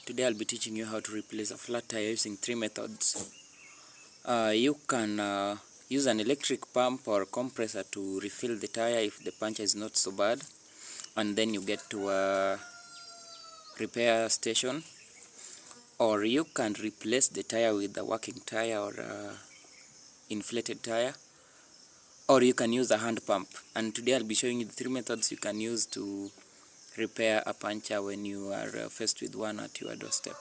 Today I'll be teaching you how to replace a flat tire using three methods. You can use an electric pump or compressor to refill the tire if the puncture is not so bad, and then you get to a repair station. Or you can replace the tire with a working tire or a inflated tire, or you can use a hand pump. And today I'll be showing you the three methods you can use to repair a puncture when you are faced with one at your doorstep.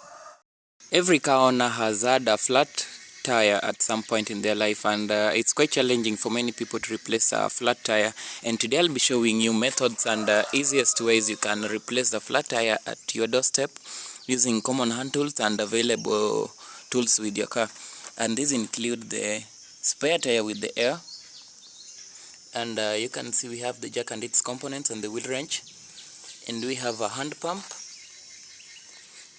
Every car owner has had a flat tire at some point in their life, and it's quite challenging for many people to replace a flat tire. And today I'll be showing you methods and easiest ways you can replace the flat tire at your doorstep using common hand tools and available tools with your car. And these include the spare tire with the air, and you can see we have the jack and its components and the wheel wrench, and we have a hand pump,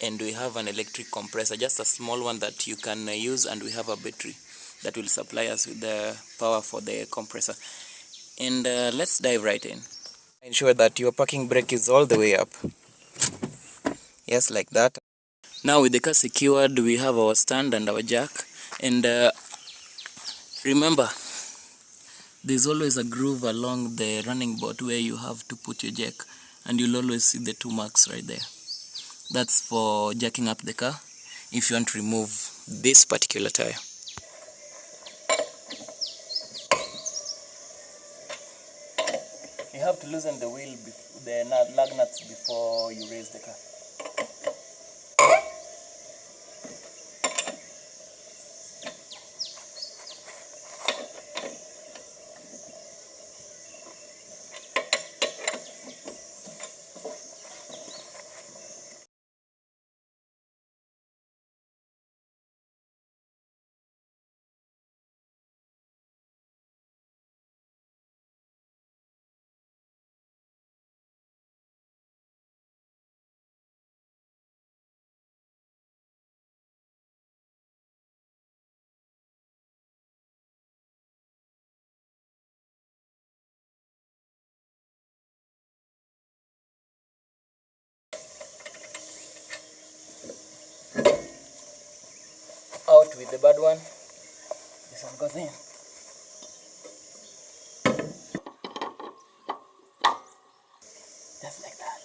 and we have an electric compressor, just a small one that you can use, and we have a battery that will supply us with the power for the compressor. And let's dive right in. Ensure that your parking brake is all the way up. Yes, like that. Now with the car secured, we have our stand and our jack, and remember, there's always a groove along the running board where you have to put your jack, and you'll always see the two marks right there. That's for jacking up the car if you want to remove this particular tire. You have to loosen the wheel, the lug nuts before you raise the car. Out with the bad one. This one goes in. Just like that.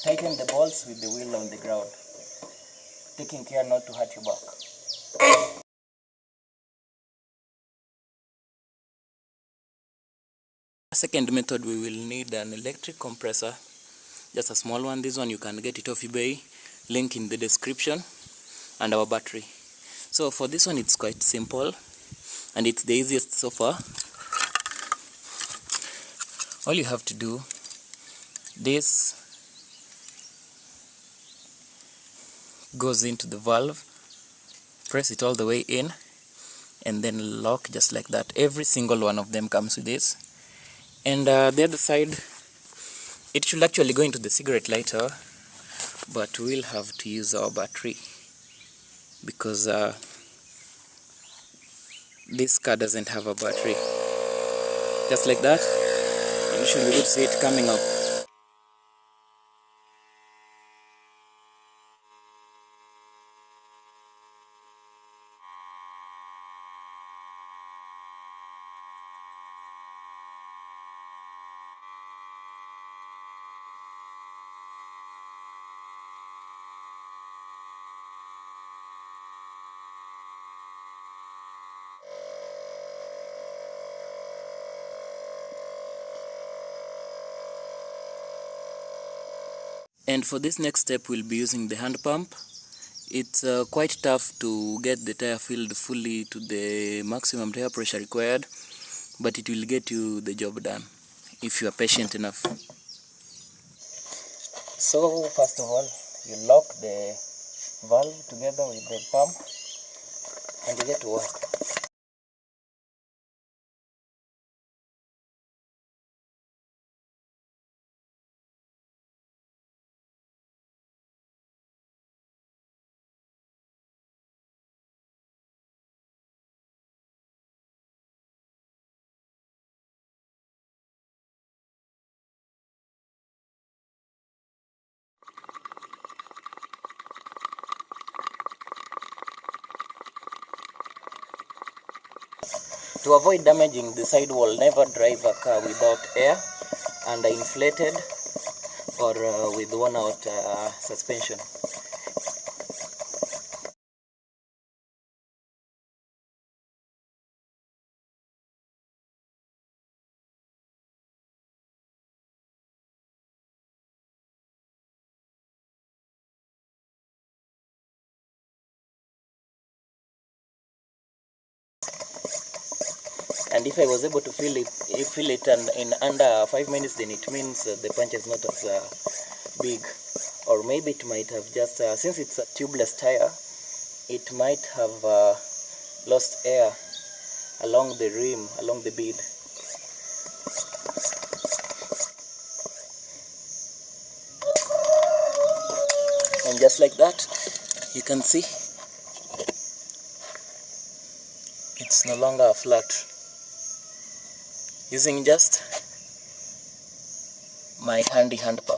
Tighten the bolts with the wheel on the ground, taking care not to hurt your back. Second method, we will need an electric compressor, just a small one. This one you can get it off eBay, link in the description, and our battery. So for this one it's quite simple, and it's the easiest so far. All you have to do, this goes into the valve, press it all the way in, and then lock just like that. Every single one of them comes with this. And the other side, it should actually go into the cigarette lighter, but we'll have to use our battery because this car doesn't have a battery. Just like that, and you should be able to see it coming up. And for this next step, we'll be using the hand pump. It's quite tough to get the tire filled fully to the maximum tire pressure required, but it will get you the job done if you are patient enough. So first of all, you lock the valve together with the pump and you get to work. To avoid damaging the sidewall, never drive a car without air, under-inflated, or with worn-out suspension. And if I was able to fill it in under 5 minutes, then it means the punch is not as big. Or maybe it might have just, since it's a tubeless tire, it might have lost air along the rim, along the bead. And just like that, you can see it's no longer flat. Using just my handy hand pump.